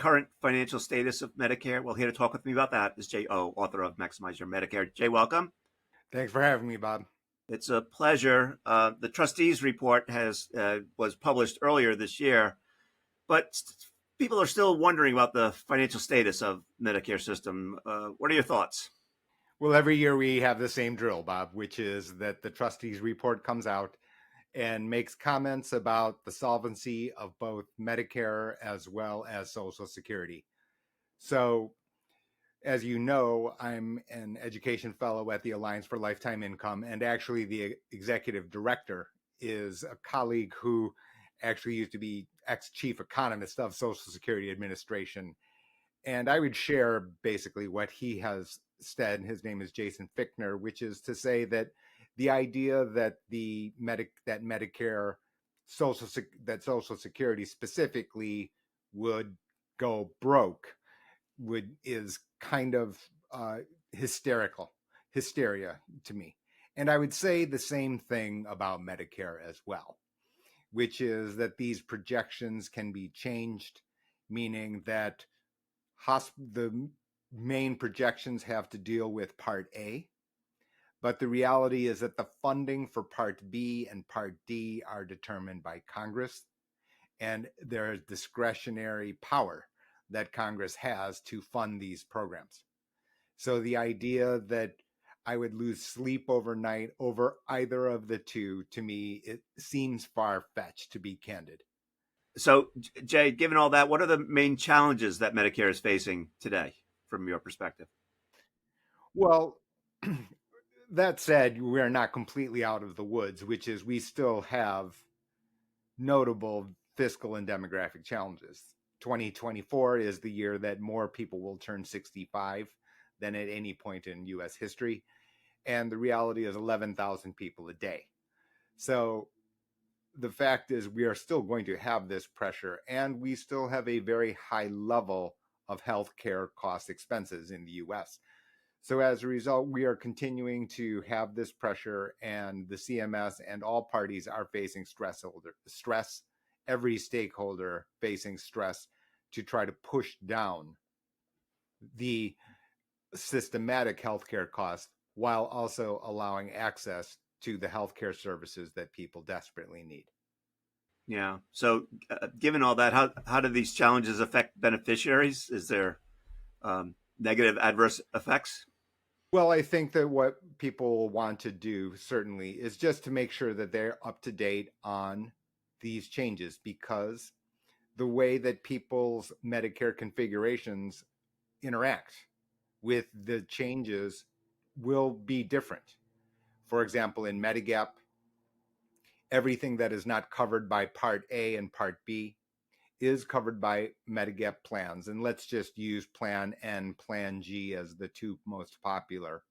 current financial status of Medicare? Well, here to talk with me about that is Jae Oh, author of Maximize Your Medicare. Jae, welcome. Thanks for having me, Bob. It's a pleasure. The trustees report was published earlier this year, but people are still wondering about the financial status of Medicare system. What are your thoughts? Well, every year we have the same drill, Bob, which is that the trustees report comes out and makes comments about the solvency of both Medicare as well as Social Security. So, as you know, I'm an education fellow at the Alliance for Lifetime Income, and actually the executive director is a colleague who actually used to be ex-chief economist of Social Security Administration. And I would share basically what he has said. His name is Jason Fichtner, which is to say that the idea that Medicare, Social Security specifically would go broke is kind of hysteria to me. And I would say the same thing about Medicare as well, which is that these projections can be changed, meaning that the main projections have to deal with Part A, but the reality is that the funding for Part B and Part D are determined by Congress, and there is discretionary power that Congress has to fund these programs. So the idea that I would lose sleep overnight over either of the two, to me, it seems far-fetched, to be candid. So, Jay, given all that, what are the main challenges that Medicare is facing today from your perspective? Well, that said, we are not completely out of the woods, which is we still have notable fiscal and demographic challenges. 2024 is the year that more people will turn 65 than at any point in US history. And the reality is 11,000 people a day. So the fact is we are still going to have this pressure, and we still have a very high level of healthcare cost expenses in the US. So as a result, we are continuing to have this pressure, and the CMS and all parties are facing stress, every stakeholder facing stress to try to push down the systematic healthcare costs while also allowing access to the healthcare services that people desperately need. Yeah. So, given all that, how do these challenges affect beneficiaries? Is there negative adverse effects? Well, I think that what people want to do certainly is just to make sure that they're up to date on these changes, because the way that people's Medicare configurations interact with the changes will be different. For example, in Medigap, everything that is not covered by Part A and Part B is covered by Medigap plans. And let's just use Plan N, Plan G as the two most popular.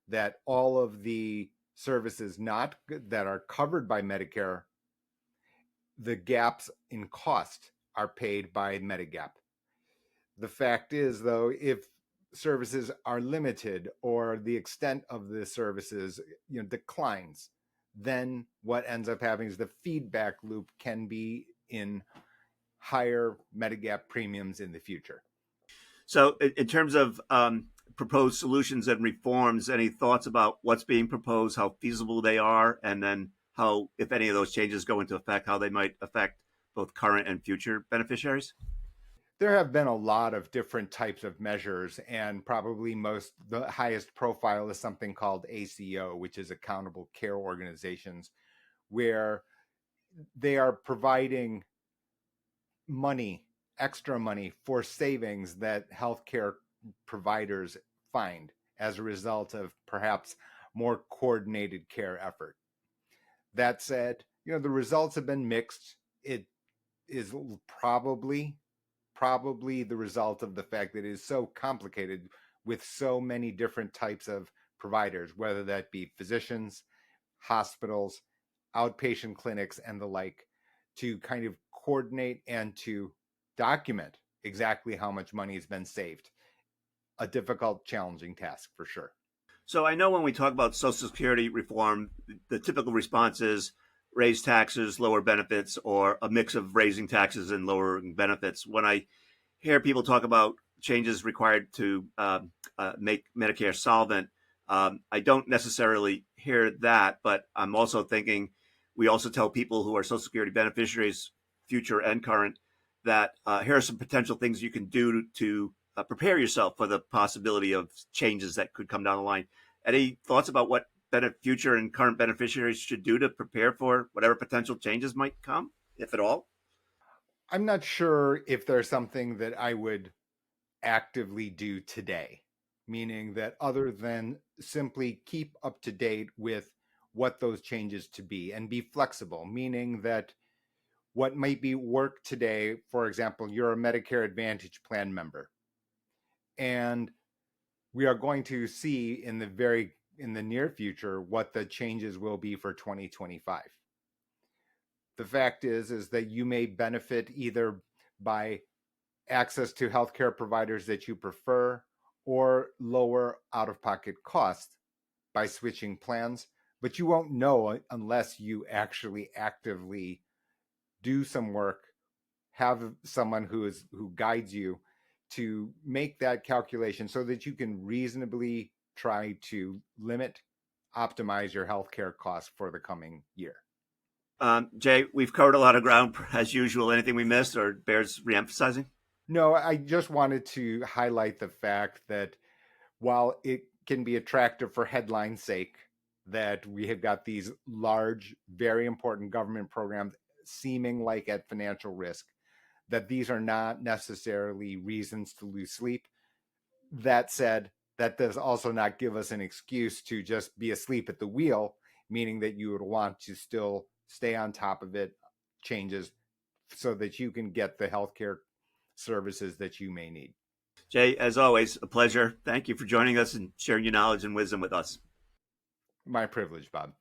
That all of the services not that are covered by Medicare, the gaps in cost are paid by Medigap. The fact is, though, if services are limited or the extent of the services declines, then what ends up happening is the feedback loop can be in higher Medigap premiums in the future. So, in terms of proposed solutions and reforms, any thoughts about what's being proposed, how feasible they are, and then how, if any of those changes go into effect, how they might affect both current and future beneficiaries? There have been a lot of different types of measures, and probably the highest profile is something called ACO, which is Accountable Care Organizations, where they are providing extra money for savings that healthcare providers find as a result of perhaps more coordinated care effort. That said, the results have been mixed. It is probably the result of the fact that it is so complicated with so many different types of providers, whether that be physicians, hospitals, outpatient clinics, and the like, to kind of coordinate and to document exactly how much money has been saved. A difficult, challenging task for sure. So I know when we talk about Social Security reform, the typical response is raise taxes, lower benefits, or a mix of raising taxes and lowering benefits. When I hear people talk about changes required to make Medicare solvent. I don't necessarily hear that, but I'm also thinking we also tell people who are Social Security beneficiaries, future and current, that here are some potential things you can do to prepare yourself for the possibility of changes that could come down the line. Any thoughts about what future and current beneficiaries should do to prepare for whatever potential changes might come, if at all? I'm not sure if there's something that I would actively do today, meaning that other than simply keep up to date with what those changes to be and be flexible, meaning that what might be work today, for example, you're a Medicare Advantage plan member, and we are going to see in the near future what the changes will be for 2025. The fact is that you may benefit either by access to healthcare providers that you prefer or lower out-of-pocket costs by switching plans, but you won't know unless you actually actively do some work, have someone who guides you to make that calculation so that you can reasonably try to optimize your healthcare costs for the coming year. Jay, we've covered a lot of ground as usual. Anything we missed or bears reemphasizing? No, I just wanted to highlight the fact that while it can be attractive for headline's sake, that we have got these large, very important government programs seeming like at financial risk, that these are not necessarily reasons to lose sleep. That said, that does also not give us an excuse to just be asleep at the wheel, meaning that you would want to still stay on top of it, changes, so that you can get the healthcare services that you may need. Jay, as always, a pleasure. Thank you for joining us and sharing your knowledge and wisdom with us. My privilege, Bob.